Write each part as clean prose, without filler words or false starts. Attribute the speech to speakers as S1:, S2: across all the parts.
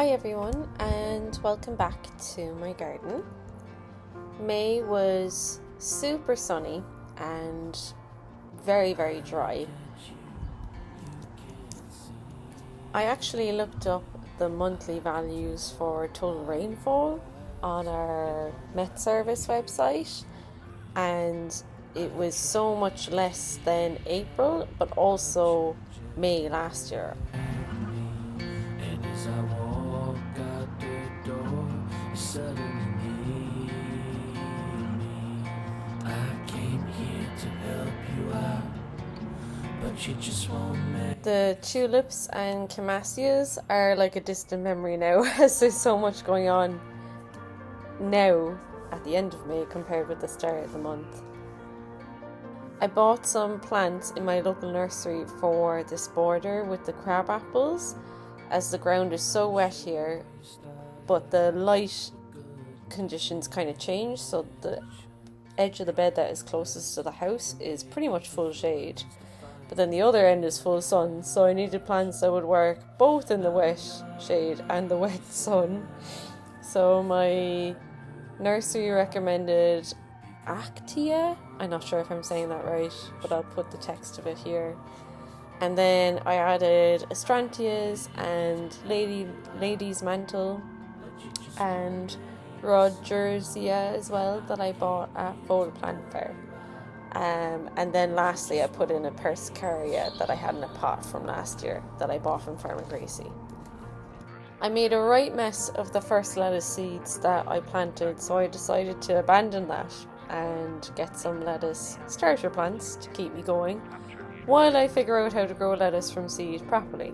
S1: Hi everyone, and welcome back to my garden. May was super sunny and very dry. I actually looked up the monthly values for total rainfall on our Met Service website, and it was so much less than April but also May last year. The tulips and camasias are like a distant memory now, as there's so much going on now at the end of May compared with the start of the month. I bought some plants in my local nursery for this border with the crab apples, as the ground is so wet here, but the light conditions kind of change, so the edge of the bed that is closest to the house is pretty much full shade, but then the other end is full sun, so I needed plants that would work both in the wet shade and the wet sun. So my nursery recommended Actia. I'm not sure if I'm saying that right, but I'll put the text of it here. And then I added Astrantias and Lady's Mantle and Rogersia as well, that I bought at Photo Plant Fair. And then lastly I put in a Persicaria that I had in a pot from last year that I bought from Farmer Gracy. I made a right mess of the first lettuce seeds that I planted, so I decided to abandon that and get some lettuce starter plants to keep me going while I figure out how to grow lettuce from seed properly.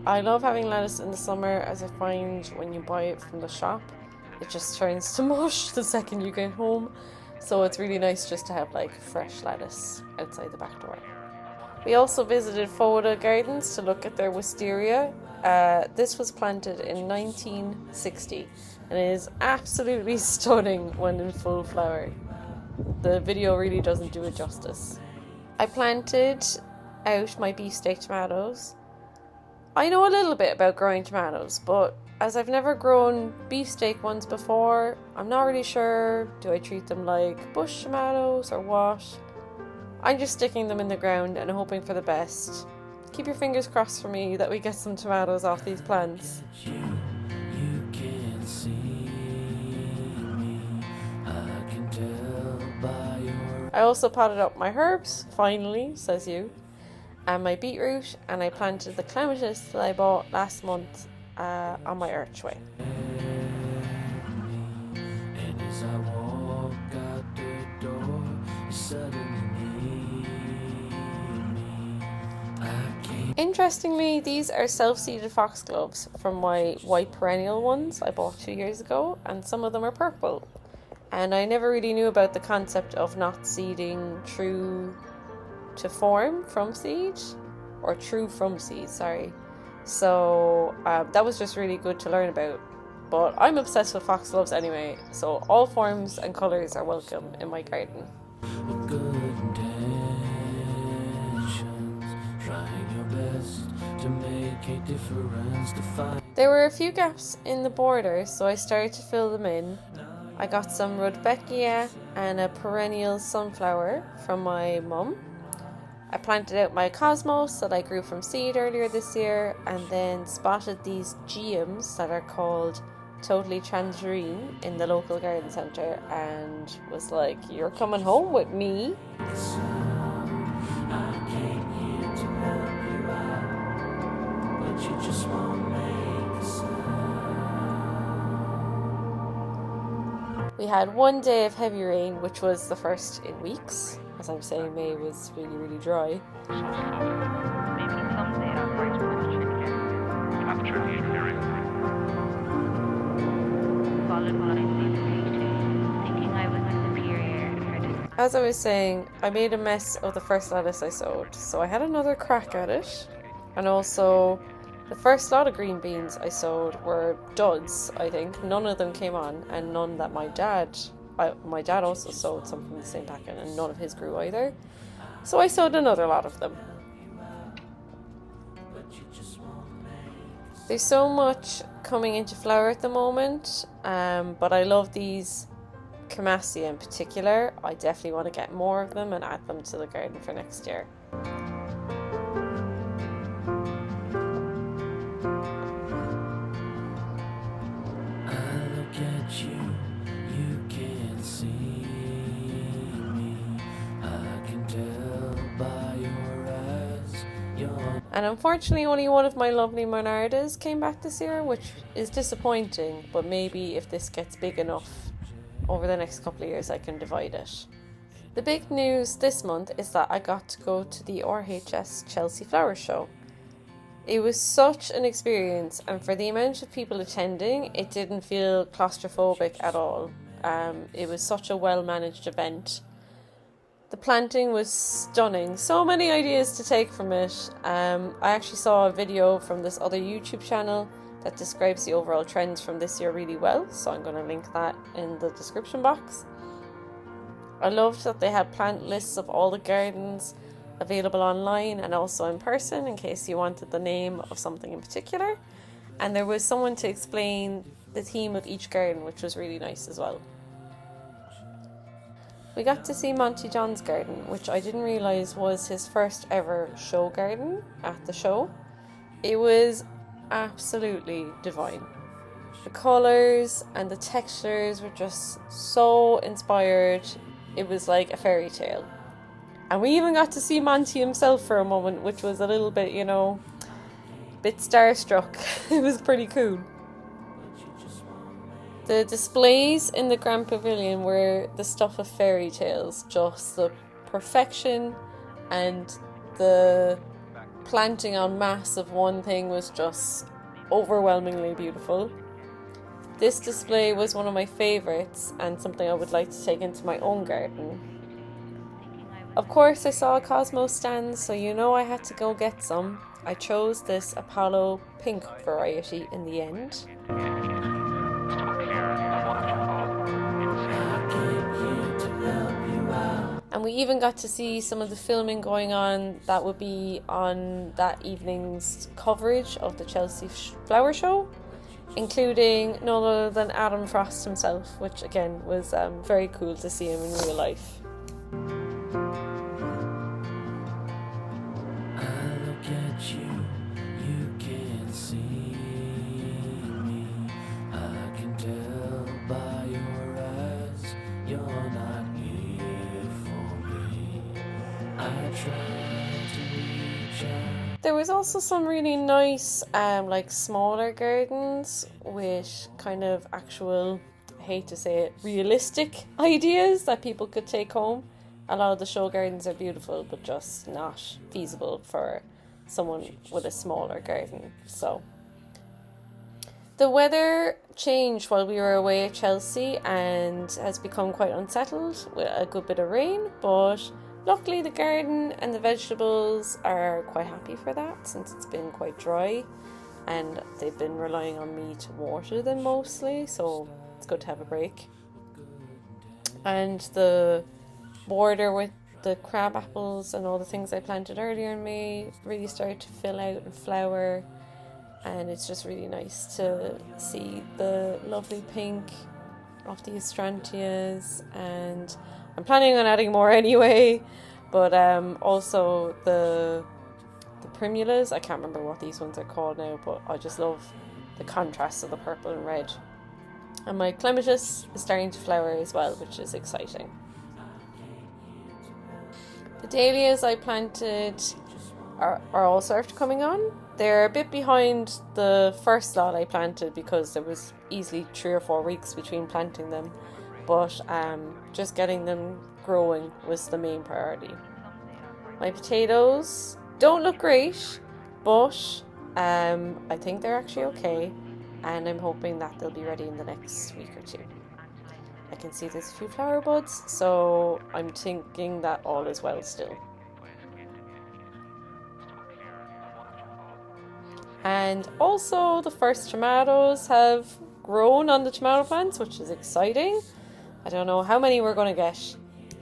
S1: I love having lettuce in the summer, as I find when you buy it from the shop it just turns to mush the second you get home, so it's really nice just to have like fresh lettuce outside the back door. We also visited Foda Gardens to look at their wisteria. This was planted in 1960 and it is absolutely stunning when in full flower. The video really doesn't do it justice. I planted out my beefsteak tomatoes. I know a little bit about growing tomatoes, but as I've never grown beefsteak ones before, I'm not really sure, do I treat them like bush tomatoes or what? I'm just sticking them in the ground and hoping for the best. Keep your fingers crossed for me that we get some tomatoes off these plants. I also potted up my herbs, finally, says you, and my beetroot, and I planted the clematis that I bought last month on my archway. Interestingly, these are self-seeded foxgloves from my white perennial ones I bought 2 years ago, and some of them are purple. And I never really knew about the concept of not seeding true to form from seed, or true from seed, sorry. So that was just really good to learn about. But I'm obsessed with foxgloves anyway, so all forms and colours are welcome in my garden. There were a few gaps in the border, so I started to fill them in. I got some Rudbeckia and a perennial sunflower from my mum. I planted out my cosmos that I grew from seed earlier this year, and then spotted these geums that are called Totally Tangerine in the local garden centre, and was like, you're coming home with me. We had one day of heavy rain, which was the first in weeks. As I'm saying, May was really dry.
S2: Maybe someday I'll write a poetry again. After the hearing. Followed by thinking I was superior.
S1: As I was saying, I made a mess of the first lettuce I sowed, so I had another crack at it. And also, the first lot of green beans I sowed were duds, I think. None of them came on, and none that my dad also sowed some from the same packet, and none of his grew either. So I sowed another lot of them. There's so much coming into flower at the moment, but I love these Camassia in particular. I definitely want to get more of them and add them to the garden for next year. And unfortunately only one of my lovely Monardas came back this year, which is disappointing, but maybe if this gets big enough over the next couple of years I can divide it. The big news this month is that I got to go to the RHS Chelsea Flower Show. It was such an experience, and for the amount of people attending, it didn't feel claustrophobic at all. It was such a well-managed event. The planting was stunning. So many ideas to take from it. I actually saw a video from this other YouTube channel that describes the overall trends from this year really well, so I'm going to link that in the description box. I loved that they had plant lists of all the gardens available online and also in person in case you wanted the name of something in particular. And there was someone to explain the theme of each garden, which was really nice as well. We got to see Monty John's garden, which I didn't realise was his first ever show garden at the show. It was absolutely divine. The colours and the textures were just so inspired. It was like a fairy tale. And we even got to see Monty himself for a moment, which was a little bit, bit starstruck. It was pretty cool. The displays in the Grand Pavilion were the stuff of fairy tales, just the perfection, and the planting en masse of one thing was just overwhelmingly beautiful. This display was one of my favourites and something I would like to take into my own garden. Of course I saw a Cosmos stand, so I had to go get some. I chose this Apollo pink variety in the end. And we even got to see some of the filming going on that would be on that evening's coverage of the Chelsea Flower Show, including none other than Adam Frost himself, which again was very cool to see him in real life. There was also some really nice smaller gardens with kind of actual, I hate to say it, realistic ideas that people could take home. A lot of the show gardens are beautiful but just not feasible for someone with a smaller garden. So the weather changed while we were away at Chelsea and has become quite unsettled with a good bit of rain, but luckily the garden and the vegetables are quite happy for that since it's been quite dry and they've been relying on me to water them mostly, so it's good to have a break. And the border with the crab apples and all the things I planted earlier in May really started to fill out and flower, and it's just really nice to see the lovely pink of the astrantias, and I'm planning on adding more anyway, but also the primulas. I can't remember what these ones are called now, but I just love the contrast of the purple and red. And my clematis is starting to flower as well, which is exciting. The dahlias I planted are all sort of coming on. They're a bit behind the first lot I planted because there was easily 3 or 4 weeks between planting them, but just getting them growing was the main priority. My potatoes don't look great, but I think they're actually okay, and I'm hoping that they'll be ready in the next week or 2. I can see there's a few flower buds, so I'm thinking that all is well still. And also the first tomatoes have grown on the tomato plants, which is exciting. I don't know how many we're going to get,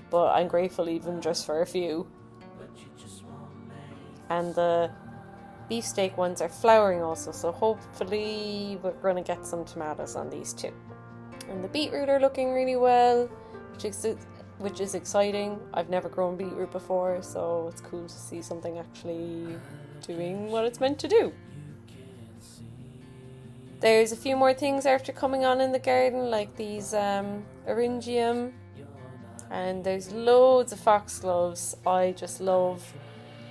S1: but I'm grateful even just for a few. And the beefsteak ones are flowering also, so hopefully we're going to get some tomatoes on these too. And the beetroot are looking really well, which is exciting. I've never grown beetroot before, so it's cool to see something actually doing what it's meant to do. There's a few more things after coming on in the garden, like these eryngium, and there's loads of foxgloves. I just love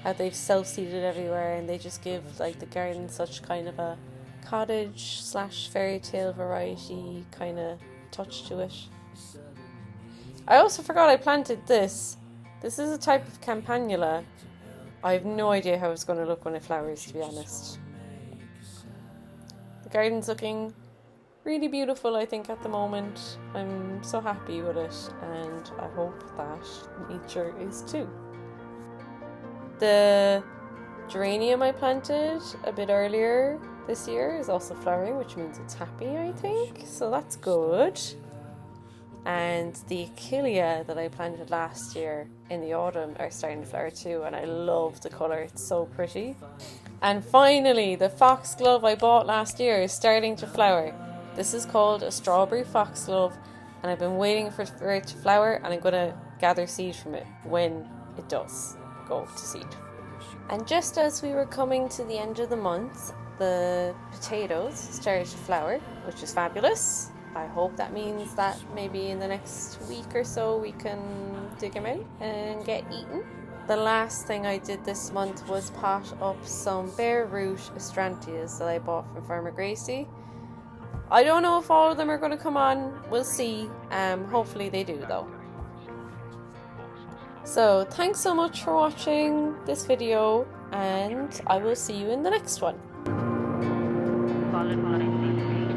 S1: how they've self-seeded everywhere, and they just give like the garden such kind of a cottage / fairy tale variety kind of touch to it. I also forgot I planted this. This is a type of campanula. I have no idea how it's going to look when it flowers, to be honest. The garden's looking really beautiful, I think, at the moment. I'm so happy with it, and I hope that nature is too. The geranium I planted a bit earlier this year is also flowering, which means it's happy, I think, so that's good. And the achillea that I planted last year in the autumn are starting to flower too, and I love the colour, it's so pretty. And finally, the foxglove I bought last year is starting to flower. This is called a strawberry foxglove, and I've been waiting for it to flower, and I'm going to gather seed from it when it does go to seed. And just as we were coming to the end of the month, the potatoes started to flower, which is fabulous. I hope that means that maybe in the next week or so we can dig them out and get eaten. The last thing I did this month was pot up some bare root astrantias that I bought from Farmer Gracy. I don't know if all of them are going to come on, we'll see. Hopefully they do though. So thanks so much for watching this video, and I will see you in the next one.
S2: Followed by